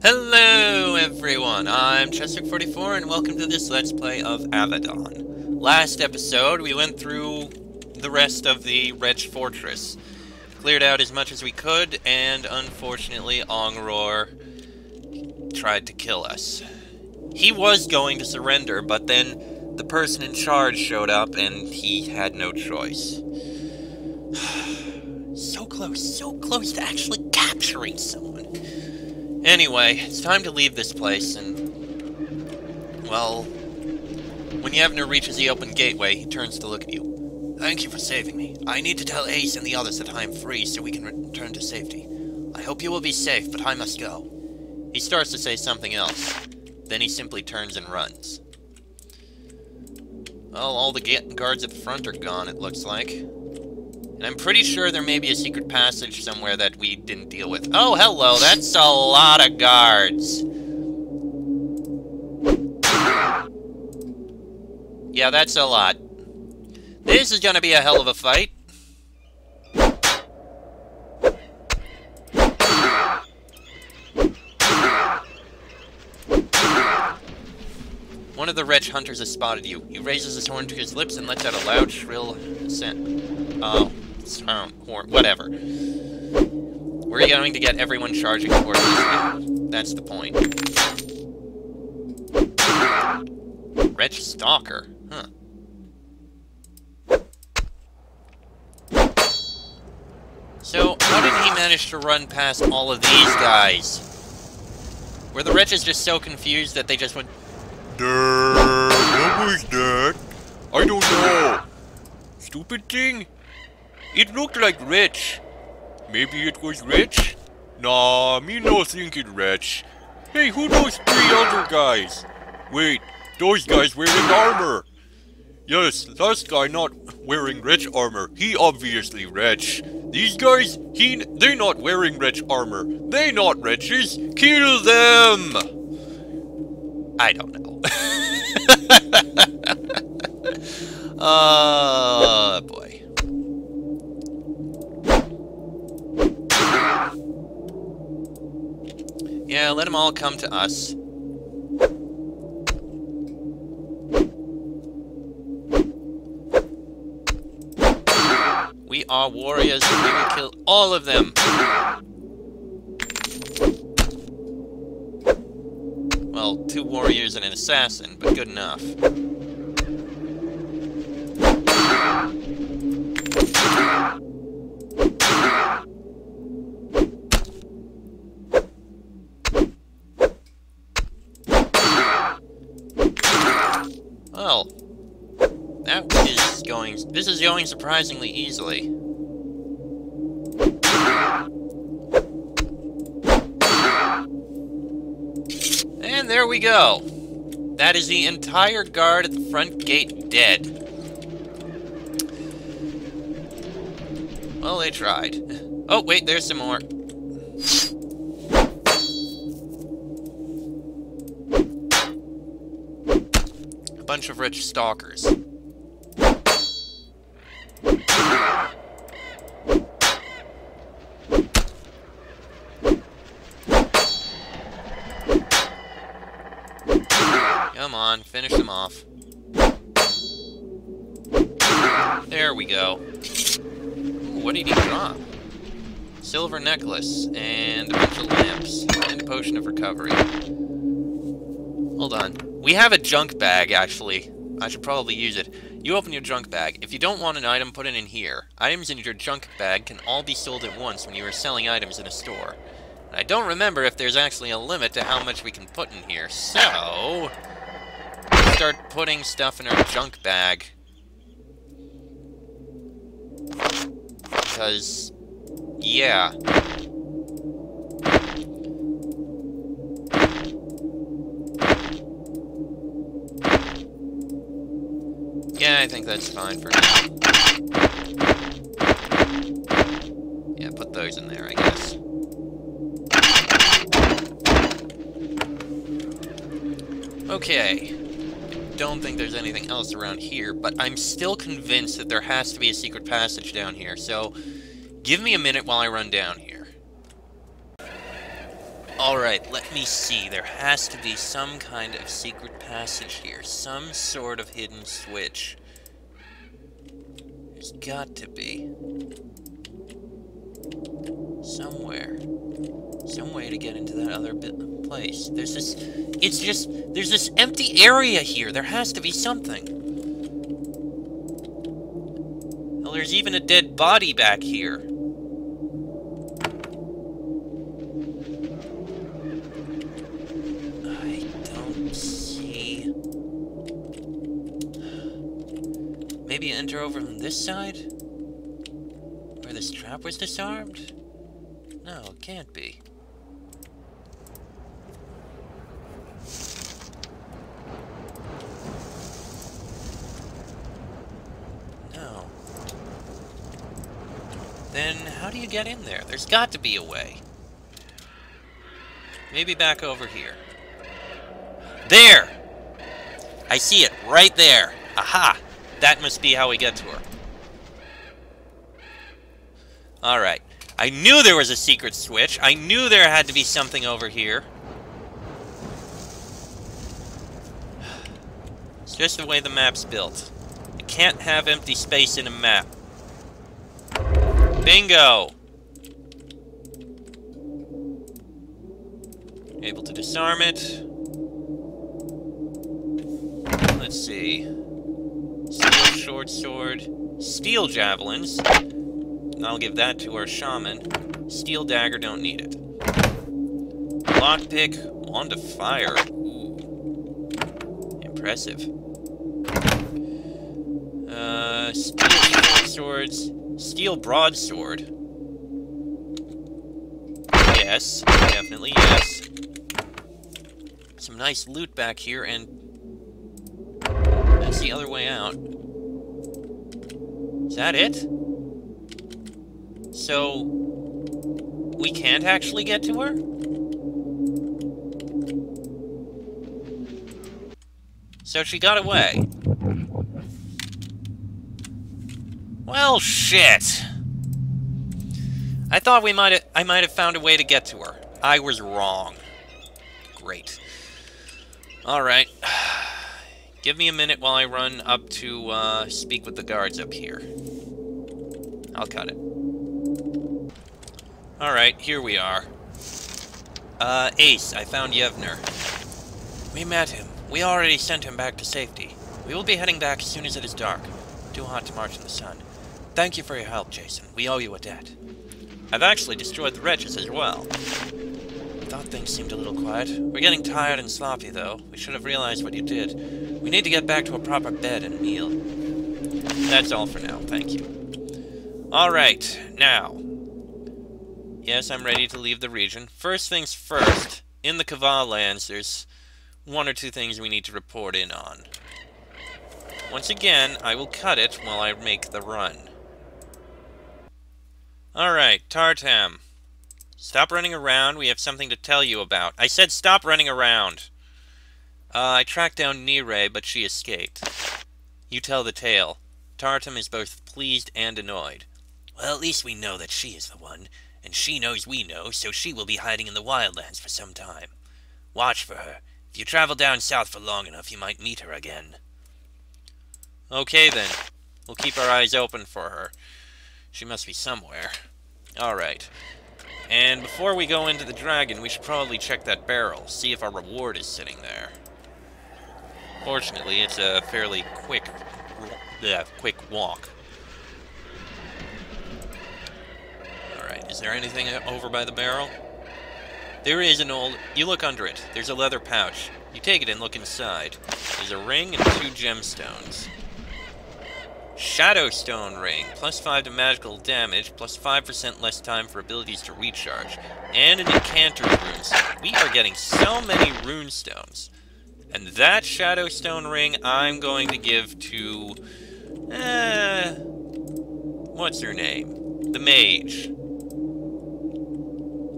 Hello everyone, I'm Chester44 and welcome to this Let's Play of Avadon. Last episode, we went through the rest of the Wretch Fortress. Cleared out as much as we could, and unfortunately Ongror tried to kill us. He was going to surrender, but then the person in charge showed up and he had no choice. So close to actually capturing someone. Anyway, it's time to leave this place, and, well, when Yevner reaches the open gateway, he turns to look at you. Thank you for saving me. I need to tell Ace and the others that I am free so we can return to safety. I hope you will be safe, but I must go. He starts to say something else. Then he simply turns and runs. Well, all the guards at the front are gone, it looks like. And I'm pretty sure there may be a secret passage somewhere that we didn't deal with. Oh, hello, that's a lot of guards. Yeah, that's a lot. This is gonna be a hell of a fight. One of the wretch hunters has spotted you. He raises his horn to his lips and lets out a loud, shrill whatever. We're going to get everyone charging towards us. That's the point. Wretch Stalker. Huh. So, how did he manage to run past all of these guys? Were the wretches just so confused that they just went, what was that? I don't know. Stupid thing? It looked like wretch. Maybe it was wretch? Nah, me no think it wretch. Hey, who those three other guys? Wait, those guys wearing armor. Yes, last guy not wearing wretch armor. He obviously wretch. These guys, they not wearing wretch armor. They not wretches. Kill them! I don't know. Oh, boy. Yeah, let them all come to us. We are warriors and we will kill all of them. Well, 2 warriors and an assassin, but good enough. Well, this is going surprisingly easily. And there we go. That is the entire guard at the front gate dead. Well, they tried. Oh, wait, there's some more. A bunch of rich stalkers. Come on, finish them off. There we go. Ooh, what did he drop? Silver necklace, and a bunch of lamps, and a potion of recovery. Hold on. We have a junk bag, actually. I should probably use it. You open your junk bag. If you don't want an item, put it in here. Items in your junk bag can all be sold at once when you are selling items in a store. And I don't remember if there's actually a limit to how much we can put in here, so let's start putting stuff in our junk bag. Because, yeah. Yeah, I think that's fine for now. Yeah, put those in there, I guess. Okay. Don't think there's anything else around here, but I'm still convinced that there has to be a secret passage down here, so give me a minute while I run down here. Alright, let me see. There has to be some kind of secret passage here. Some sort of hidden switch. There's got to be. Somewhere. Some way to get into that other place. There's this... It's just... There's this empty area here. There has to be something. Well, there's even a dead body back here. I don't see... Maybe enter over from this side? Where this trap was disarmed? No, it can't be. No. Then, how do you get in there? There's got to be a way. Maybe back over here. There! I see it, right there. Aha! That must be how we get to her. Alright. I knew there was a secret switch. I knew there had to be something over here. It's just the way the map's built. You can't have empty space in a map. Bingo! Able to disarm it. Let's see. Steel short sword. Steel javelins. I'll give that to our shaman. Steel dagger, don't need it. Lockpick, wand of fire. Ooh. Impressive. Steel short swords. Steel broadsword. Yes, definitely yes. Some nice loot back here, and that's the other way out. Is that it? So, we can't actually get to her? So she got away. Well, shit! I thought I might have found a way to get to her. I was wrong. Great. Alright. Give me a minute while I run up to, speak with the guards up here. I'll cut it. Alright, here we are. Ace, I found Yevner. We met him. We already sent him back to safety. We will be heading back as soon as it is dark. Too hot to march in the sun. Thank you for your help, Jason. We owe you a debt. I've actually destroyed the wretches as well. Thought things seemed a little quiet. We're getting tired and sloppy, though. We should have realized what you did. We need to get back to a proper bed and meal. That's all for now, thank you. Alright, now. Yes, I'm ready to leave the region. First things first, in the Kaval lands, there's one or two things we need to report in on. Once again, I will cut it while I make the run. Alright, Tartam. Stop running around, we have something to tell you about. I said stop running around! I tracked down Nire, but she escaped. You tell the tale. Tartam is both pleased and annoyed. Well, at least we know that she is the one. And she knows we know, so she will be hiding in the wildlands for some time. Watch for her. If you travel down south for long enough, you might meet her again. Okay, then. We'll keep our eyes open for her. She must be somewhere. Alright. And before we go into the dragon, we should probably check that barrel, see if our reward is sitting there. Fortunately, it's a fairly quick walk. Is there anything over by the barrel? There is an old... You look under it. There's a leather pouch. You take it and look inside. There's a ring and 2 gemstones. Shadowstone ring. +5 to magical damage. +5% less time for abilities to recharge. And an incanter's runestone. We are getting so many runestones. And that Shadowstone ring I'm going to give to... what's her name? The mage.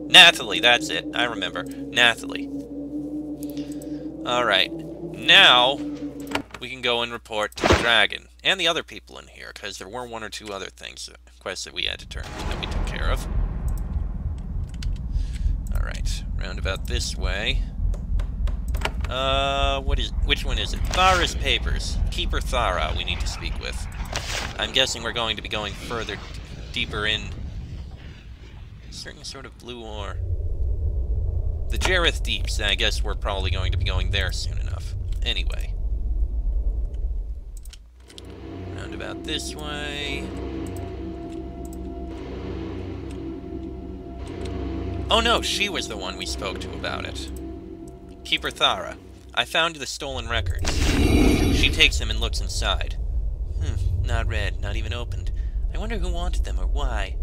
Nathalie, that's it. I remember. Nathalie. Alright. Now, we can go and report to the dragon. And the other people in here, because there were 1 or 2 other things, quests that we had to turn in that we took care of. Alright, roundabout this way. Which one is it? Thara's papers. Keeper Thara we need to speak with. I'm guessing we're going to be going further, deeper in... a certain sort of blue ore. The Jareth Deeps, I guess we're probably going to be going there soon enough. Anyway. Roundabout this way... Oh no, she was the one we spoke to about it. Keeper Thara. I found the stolen records. She takes them and looks inside. Not read, not even opened. I wonder who wanted them or why.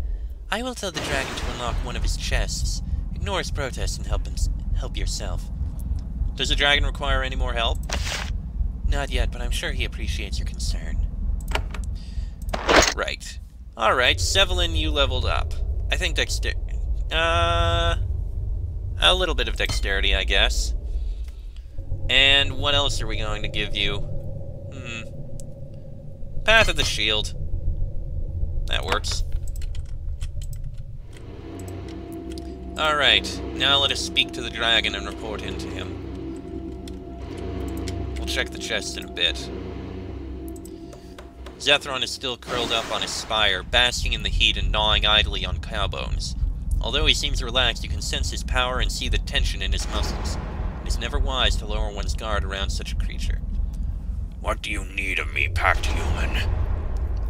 I will tell the dragon to unlock one of his chests. Ignore his protests and help yourself. Does the dragon require any more help? Not yet, but I'm sure he appreciates your concern. Right. Alright, Sevelin, you leveled up. I think a little bit of dexterity, I guess. And what else are we going to give you? Path of the Shield. That works. Alright, now let us speak to the dragon and report into him. We'll check the chest in a bit. Zethron is still curled up on his spire, basking in the heat and gnawing idly on cowbones. Although he seems relaxed, you can sense his power and see the tension in his muscles. It is never wise to lower one's guard around such a creature. What do you need of me, packed human?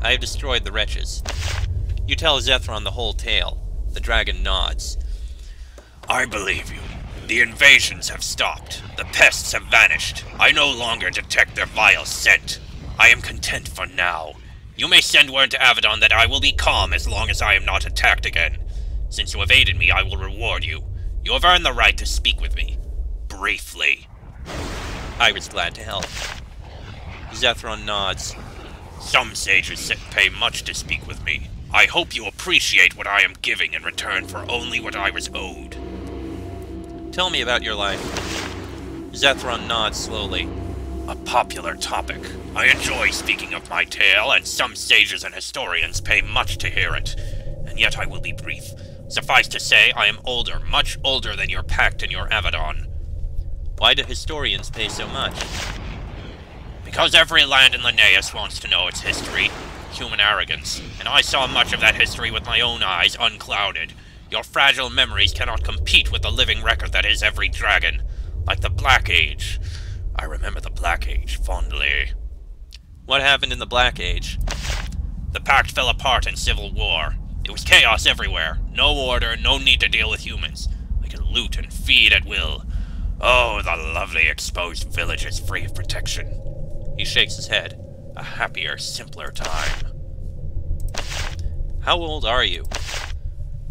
I have destroyed the wretches. You tell Zethron the whole tale. The dragon nods. I believe you. The invasions have stopped. The pests have vanished. I no longer detect their vile scent. I am content for now. You may send word to Avadon that I will be calm as long as I am not attacked again. Since you have aided me, I will reward you. You have earned the right to speak with me. Briefly. I was glad to help. Zethron nods. Some sages pay much to speak with me. I hope you appreciate what I am giving in return for only what I was owed. Tell me about your life. Zethron nods slowly. A popular topic. I enjoy speaking of my tale, and some sages and historians pay much to hear it. And yet I will be brief. Suffice to say, I am older, much older than your pact and your Avadon. Why do historians pay so much? Because every land in Linnaeus wants to know its history. Human arrogance. And I saw much of that history with my own eyes, unclouded. Your fragile memories cannot compete with the living record that is every dragon. Like the Black Age. I remember the Black Age fondly. What happened in the Black Age? The Pact fell apart in civil war. It was chaos everywhere. No order, no need to deal with humans. I could loot and feed at will. Oh, the lovely exposed villages free of protection. He shakes his head. A happier, simpler time. How old are you?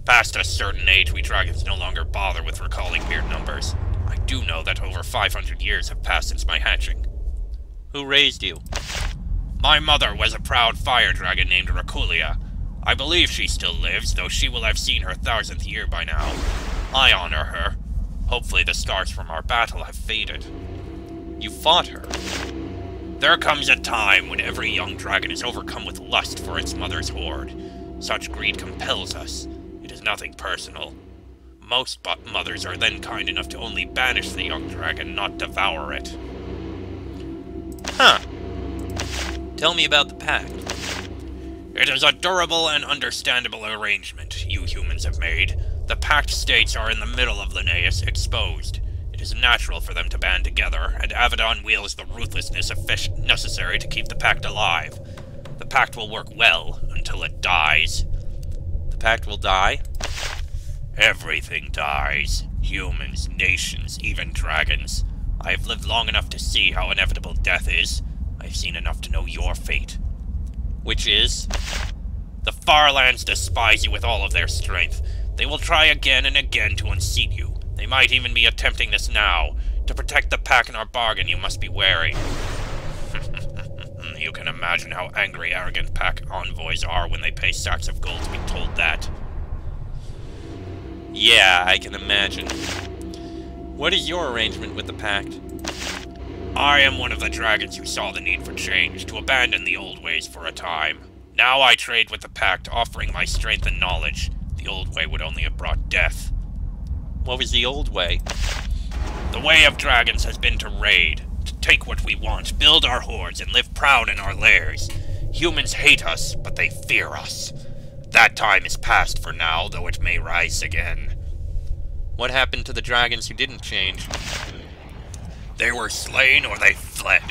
Past a certain age, we dragons no longer bother with recalling mere numbers. I do know that over 500 years have passed since my hatching. Who raised you? My mother was a proud fire dragon named Rakulia. I believe she still lives, though she will have seen her 1000th year by now. I honor her. Hopefully the scars from our battle have faded. You fought her? There comes a time when every young dragon is overcome with lust for its mother's hoard. Such greed compels us. It is nothing personal. Most mothers are then kind enough to only banish the young dragon, not devour it. Huh. Tell me about the Pact. It is a durable and understandable arrangement you humans have made. The Pact states are in the middle of Linnaeus, exposed. It is natural for them to band together, and Avadon wields the ruthlessness necessary to keep the Pact alive. The Pact will work well until it dies. The Pact will die? Everything dies. Humans, nations, even dragons. I have lived long enough to see how inevitable death is. I have seen enough to know your fate. Which is? The Farlands despise you with all of their strength. They will try again and again to unseat you. They might even be attempting this now. To protect the Pack in our bargain, you must be wary. You can imagine how angry, arrogant Pack envoys are when they pay sacks of gold to be told that. Yeah, I can imagine. What is your arrangement with the Pact? I am one of the dragons who saw the need for change, to abandon the old ways for a time. Now I trade with the Pact, offering my strength and knowledge. The old way would only have brought death. What was the old way? The way of dragons has been to raid, to take what we want, build our hordes, and live proud in our lairs. Humans hate us, but they fear us. That time is past for now, though it may rise again. What happened to the dragons who didn't change? They were slain or they fled.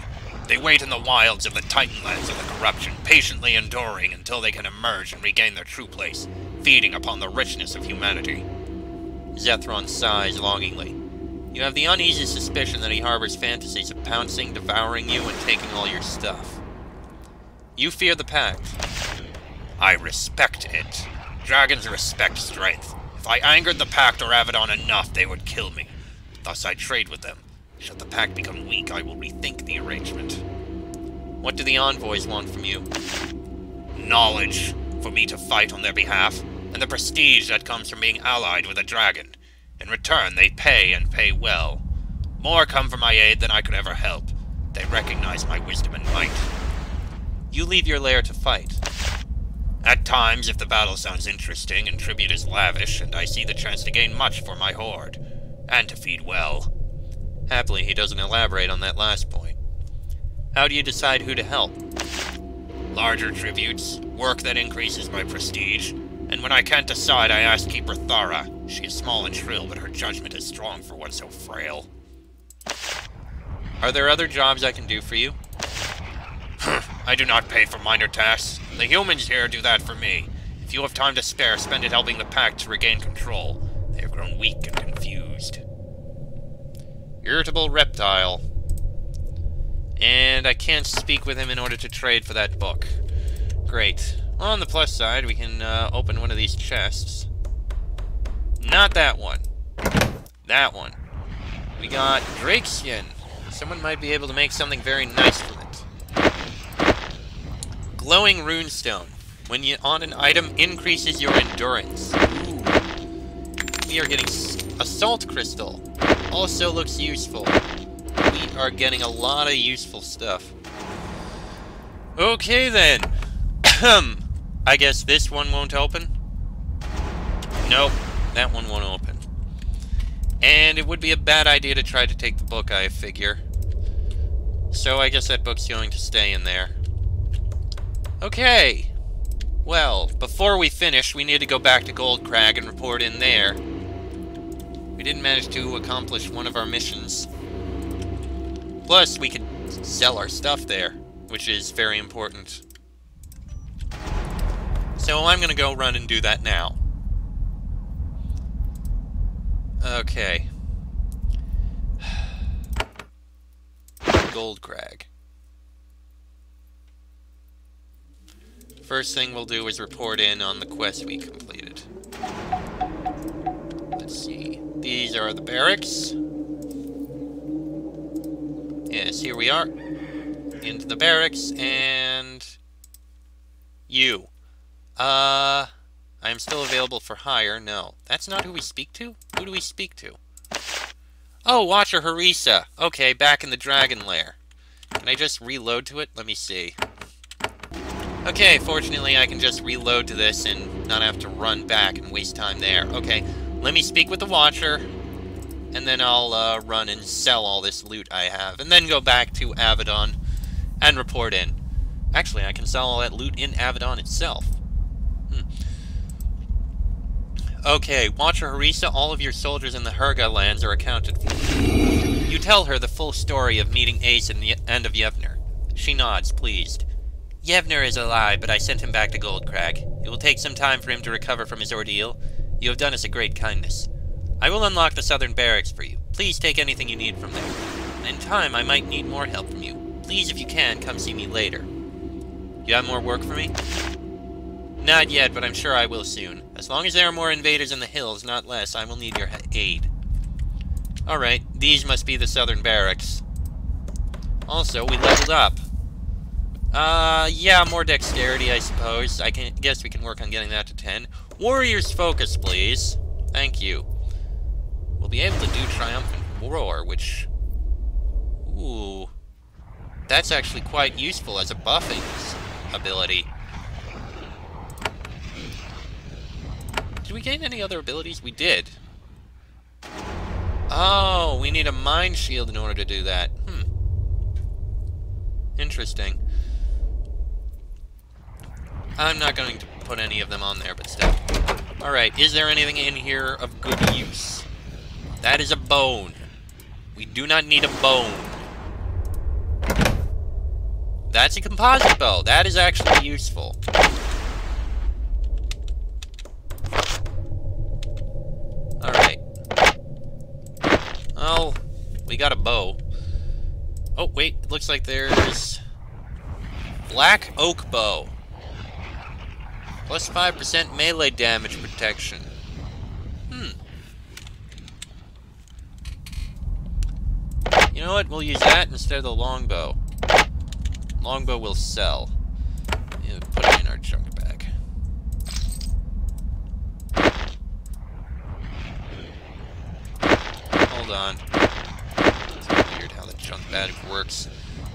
They wait in the wilds of the Titanlands of the corruption, patiently enduring until they can emerge and regain their true place, feeding upon the richness of humanity. Zethron sighs longingly. You have the uneasy suspicion that he harbors fantasies of pouncing, devouring you, and taking all your stuff. You fear the Pact. I respect it. Dragons respect strength. If I angered the Pact or Avadon enough, they would kill me. Thus I trade with them. Should the Pact become weak, I will rethink the arrangement. What do the envoys want from you? Knowledge, for me to fight on their behalf, and the prestige that comes from being allied with a dragon. In return, they pay, and pay well. More come for my aid than I could ever help. They recognize my wisdom and might. You leave your lair to fight. At times, if the battle sounds interesting and tribute is lavish, and I see the chance to gain much for my horde, and to feed well. Happily, he doesn't elaborate on that last point. How do you decide who to help? Larger tributes, work that increases my prestige, and when I can't decide, I ask Keeper Thara. She is small and shrill, but her judgment is strong for one so frail. Are there other jobs I can do for you? I do not pay for minor tasks. The humans here do that for me. If you have time to spare, spend it helping the Pact to regain control. They have grown weak and confused. Irritable reptile. And I can't speak with him in order to trade for that book. Great. Well, on the plus side, we can open one of these chests. Not that one. That one. We got Drake skin. Someone might be able to make something very nice with it. Glowing runestone. When you on an item, increases your endurance. Ooh. We are getting assault crystal. Also looks useful. We are getting a lot of useful stuff. Okay then. I guess this one won't open? Nope, that one won't open. And it would be a bad idea to try to take the book, I figure. So I guess that book's going to stay in there. Okay. Well, before we finish, we need to go back to Goldcrag and report in there. We didn't manage to accomplish one of our missions. Plus, we could sell our stuff there, which is very important. So I'm gonna go run and do that now. Okay. Goldcrag. First thing we'll do is report in on the quest we completed. Let's see. These are the barracks. Yes, here we are. Into the barracks, and... you. I am still available for hire. No. That's not who we speak to? Who do we speak to? Oh, Watcher Harissa. Okay, back in the Dragon Lair. Can I just reload to it? Let me see. Okay, fortunately I can just reload to this and not have to run back and waste time there. Okay, let me speak with the Watcher, and then I'll run and sell all this loot I have, and then go back to Avadon and report in. Actually, I can sell all that loot in Avadon itself. Okay, Watcher Harissa, all of your soldiers in the Herga lands are accounted for. You tell her the full story of meeting Ace and of Yevner. She nods, pleased. Yevner is alive, but I sent him back to Goldcrag. It will take some time for him to recover from his ordeal. You have done us a great kindness. I will unlock the southern barracks for you. Please take anything you need from there. And in time, I might need more help from you. Please, if you can, come see me later. You have more work for me? Not yet, but I'm sure I will soon. As long as there are more invaders in the hills, not less, I will need your aid. Alright, these must be the southern barracks. Also, we leveled up. Yeah, more dexterity, I suppose. I guess we can work on getting that to 10. Warrior's Focus, please. Thank you. We'll be able to do Triumphant Roar, which... ooh. That's actually quite useful as a buffing ability. Did we gain any other abilities? We did. Oh, we need a mine shield in order to do that. Interesting. I'm not going to put any of them on there, but still. Alright, is there anything in here of good use? That is a bone. We do not need a bone. That's a composite bow. That is actually useful. Alright. Oh, we got a bow. Oh, wait, it looks like there's... Black oak bow. Plus 5% melee damage protection. You know what? We'll use that instead of the longbow. Longbow will sell. Yeah, put it in our junk bag. Hold on. It's weird how the junk bag works.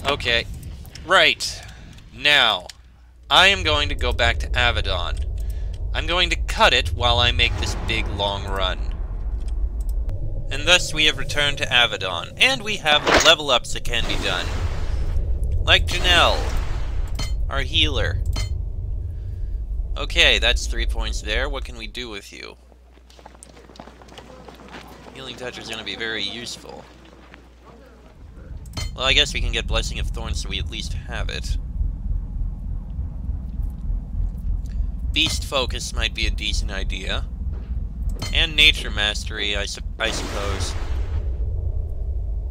Okay. Right. Now, I am going to go back to Avadon. I'm going to cut it while I make this big long run. And thus we have returned to Avadon, and we have level ups that can be done. Like Janelle, our healer. Okay, that's 3 points there. What can we do with you? Healing Touch is going to be very useful. Well, I guess we can get Blessing of Thorns so we at least have it. Beast Focus might be a decent idea. And Nature Mastery, I suppose.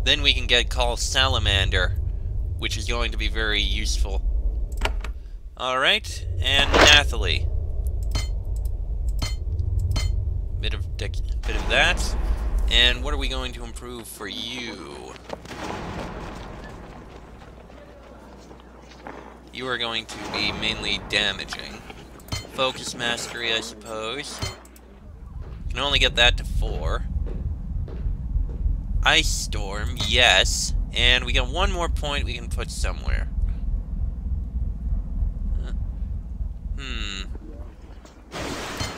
Then we can get Call Salamander, which is going to be very useful. Alright, and Nathalie. Bit of that. And what are we going to improve for you? You are going to be mainly damaging. Focus Mastery, I suppose. Can only get that to 4. Ice Storm, yes. And we got one more point we can put somewhere.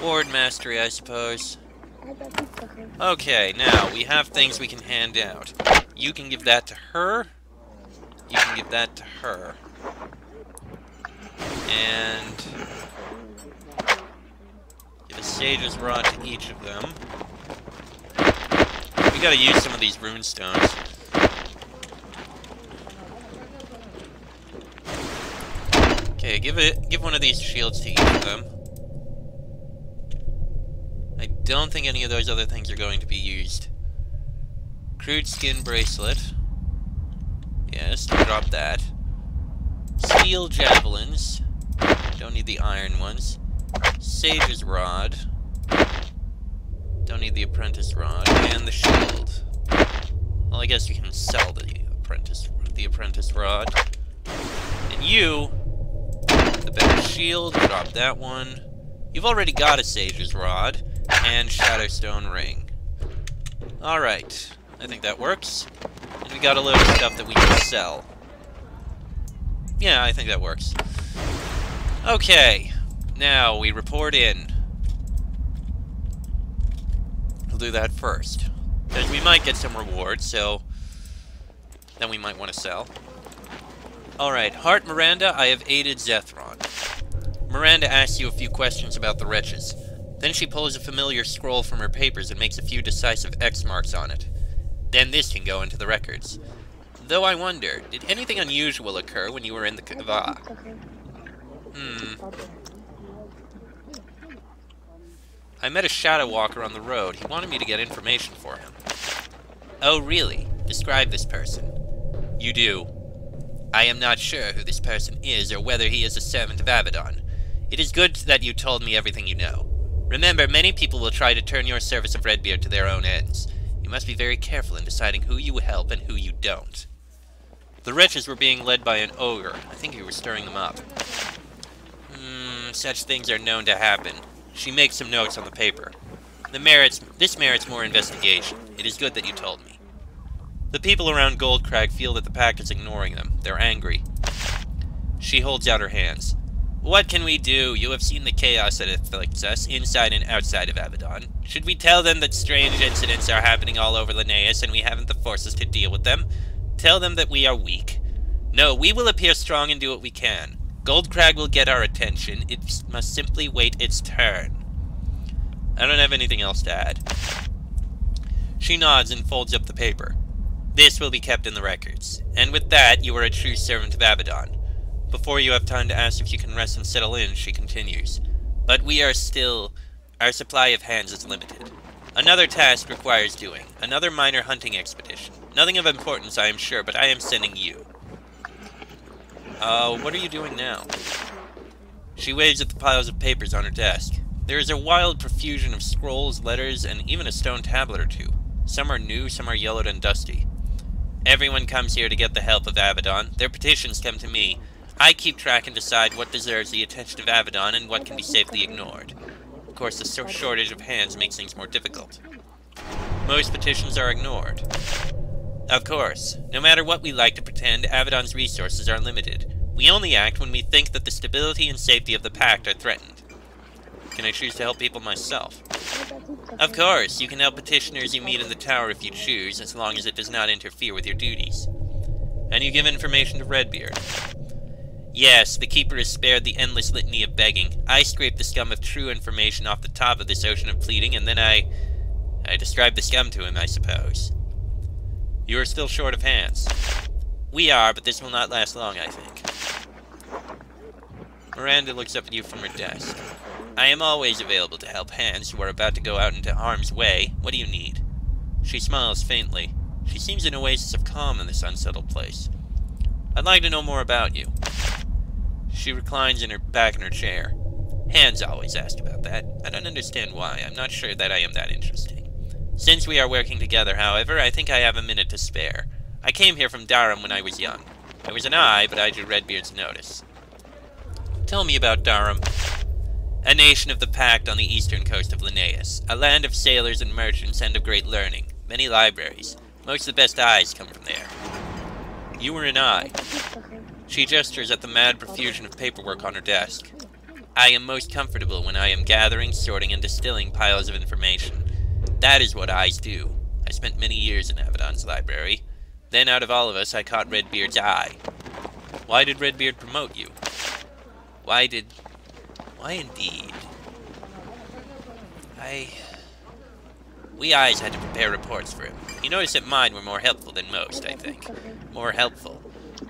Ward Mastery, I suppose. Okay, now, we have things we can hand out. You can give that to her. You can give that to her. And... give a Sage's Rod to each of them. We gotta use some of these rune stones. Okay, give one of these shields to each of them. I don't think any of those other things are going to be used. Crude Skin Bracelet. Yes, drop that. Steel Javelins. Don't need the iron ones. Sage's Rod. Don't need the Apprentice Rod. And the shield. Well, I guess you can sell the Apprentice Rod. And you, the better shield, drop that one. You've already got a Sage's Rod and Shadowstone Ring. Alright, I think that works. And we got a load of stuff that we can sell. Yeah, I think that works. Okay, now we report in. We'll do that first, because we might get some rewards, so then we might want to sell. Alright, Heart Miranda, I have aided Zethron. Miranda asks you a few questions about the wretches. Then she pulls a familiar scroll from her papers and makes a few decisive X marks on it. Then this can go into the records. Though I wonder, did anything unusual occur when you were in the Kava? I met a Shadow Walker on the road. He wanted me to get information for him. Oh, really? Describe this person. You do. I am not sure who this person is or whether he is a servant of Avadon. It is good that you told me everything you know. Remember, many people will try to turn your service of Redbeard to their own ends. You must be very careful in deciding who you help and who you don't. The wretches were being led by an ogre. I think you were stirring them up. Such things are known to happen. She makes some notes on the paper. This merits more investigation. It is good that you told me. The people around Goldcrag feel that the pact is ignoring them. They're angry. She holds out her hands. What can we do? You have seen the chaos that afflicts us, inside and outside of Avadon. Should we tell them that strange incidents are happening all over Linnaeus and we haven't the forces to deal with them? Tell them that we are weak? No, we will appear strong and do what we can. Goldcrag will get our attention. It must simply wait its turn. I don't have anything else to add. She nods and folds up the paper. This will be kept in the records. And with that, you are a true servant of Avadon. Before you have time to ask if you can rest and settle in, she continues. But we are still... Our supply of hands is limited. Another task requires doing. Another minor hunting expedition. Nothing of importance, I am sure, but I am sending you. What are you doing now? She waves at the piles of papers on her desk. There is a wild profusion of scrolls, letters, and even a stone tablet or two. Some are new, some are yellowed and dusty. Everyone comes here to get the help of Avadon. Their petitions come to me. I keep track and decide what deserves the attention of Avadon and what can be safely ignored. Of course, the shortage of hands makes things more difficult. Most petitions are ignored. Of course, no matter what we like to pretend, Avadon's resources are limited. We only act when we think that the stability and safety of the Pact are threatened. Can I choose to help people myself? Of course, you can help petitioners you meet in the tower if you choose, as long as it does not interfere with your duties. And you give information to Redbeard. Yes, the Keeper is spared the endless litany of begging. I scrape the scum of true information off the top of this ocean of pleading, and then I describe the scum to him, I suppose. You are still short of hands. We are, but this will not last long, I think. Miranda looks up at you from her desk. I am always available to help hands who are about to go out into harm's way. What do you need? She smiles faintly. She seems an oasis of calm in this unsettled place. I'd like to know more about you. She reclines back in her chair. Hands always ask about that. I don't understand why. I'm not sure that I am that interesting. Since we are working together, however, I think I have a minute to spare. I came here from Durham when I was young. I was an eye, but I drew Redbeard's notice. Tell me about Durham. A nation of the Pact on the eastern coast of Linnaeus. A land of sailors and merchants and of great learning. Many libraries. Most of the best eyes come from there. You were an eye. She gestures at the mad profusion of paperwork on her desk. I am most comfortable when I am gathering, sorting, and distilling piles of information. That is what eyes do. I spent many years in Avadon's library. Then out of all of us, I caught Redbeard's eye. Why did Redbeard promote you? Why indeed? We eyes had to prepare reports for him. He noticed that mine were more helpful than most, I think. More helpful.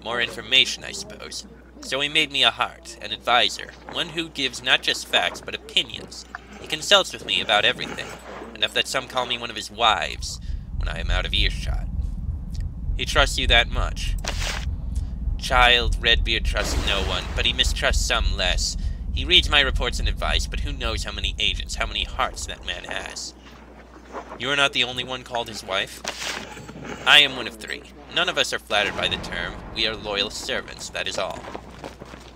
More information, I suppose. So he made me a heart, an advisor, one who gives not just facts, but opinions. He consults with me about everything, enough that some call me one of his wives, when I am out of earshot. He trusts you that much. Child, Redbeard trusts no one, but he mistrusts some less. He reads my reports and advice, but who knows how many agents, how many hearts that man has. You are not the only one called his wife? I am one of 3. None of us are flattered by the term. We are loyal servants, that is all.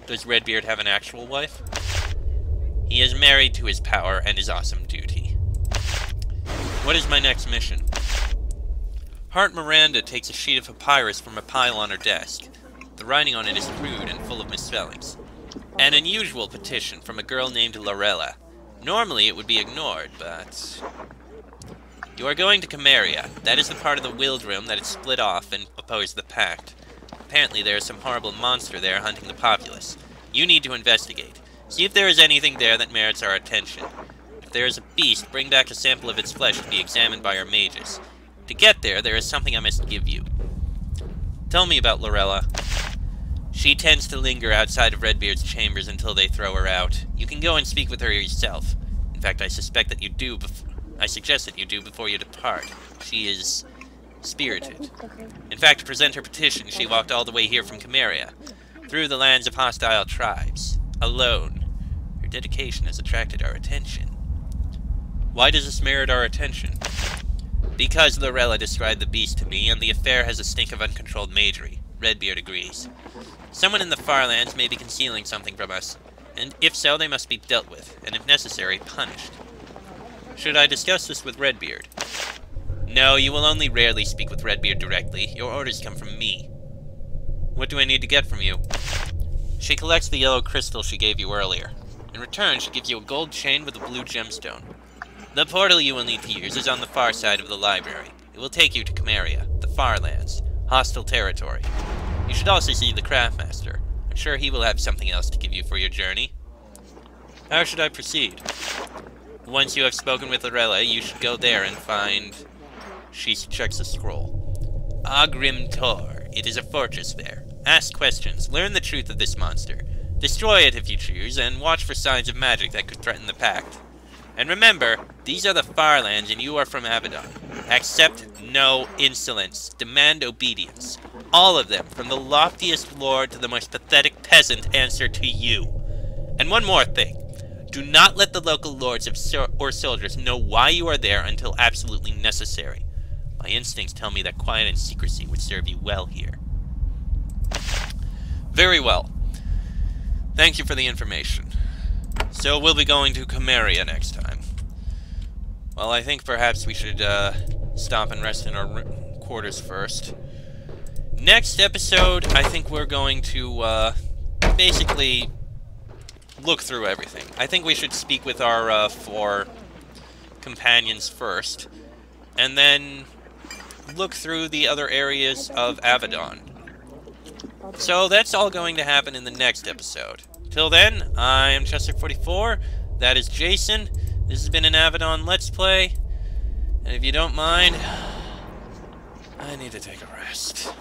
Does Redbeard have an actual wife? He is married to his power and his awesome duty. What is my next mission? Hart Miranda takes a sheet of papyrus from a pile on her desk. The writing on it is crude and full of misspellings. An unusual petition from a girl named Lorella. Normally it would be ignored, but... You are going to Cameria. That is the part of the Willed Realm that is split off and opposed the Pact. Apparently there is some horrible monster there hunting the populace. You need to investigate. See if there is anything there that merits our attention. If there is a beast, bring back a sample of its flesh to be examined by our mages. To get there, there is something I must give you. Tell me about Lorella. She tends to linger outside of Redbeard's chambers until they throw her out. You can go and speak with her yourself. In fact, I suspect that you do I suggest that you do before you depart. She is spirited. In fact, to present her petition, she walked all the way here from Cameria, through the lands of hostile tribes, alone. Her dedication has attracted our attention. Why does this merit our attention? Because Lorella described the beast to me, and the affair has a stink of uncontrolled magery. Redbeard agrees. Someone in the far lands may be concealing something from us, and if so, they must be dealt with, and if necessary, punished. Should I discuss this with Redbeard? No, you will only rarely speak with Redbeard directly. Your orders come from me. What do I need to get from you? She collects the yellow crystal she gave you earlier. In return, she gives you a gold chain with a blue gemstone. The portal you will need to use is on the far side of the library. It will take you to Cameria, the Farlands, hostile territory. You should also see the Craftmaster. I'm sure he will have something else to give you for your journey. How should I proceed? Once you have spoken with Lorella, you should go there and find... She checks a scroll. Agrim Tor. It is a fortress there. Ask questions. Learn the truth of this monster. Destroy it if you choose, and watch for signs of magic that could threaten the Pact. And remember, these are the Farlands, and you are from Avadon. Accept no insolence. Demand obedience. All of them, from the loftiest lord to the most pathetic peasant, answer to you. And one more thing. Do not let the local lords or soldiers know why you are there until absolutely necessary. My instincts tell me that quiet and secrecy would serve you well here. Very well. Thank you for the information. So we'll be going to Cameria next time. Well, I think perhaps we should stop and rest in our quarters first. Next episode, I think we're going to basically look through everything. I think we should speak with our 4 companions first, and then look through the other areas of Avadon. So that's all going to happen in the next episode. Till then, I am Chester44, that is Jason, this has been an Avadon Let's Play, and if you don't mind, I need to take a rest.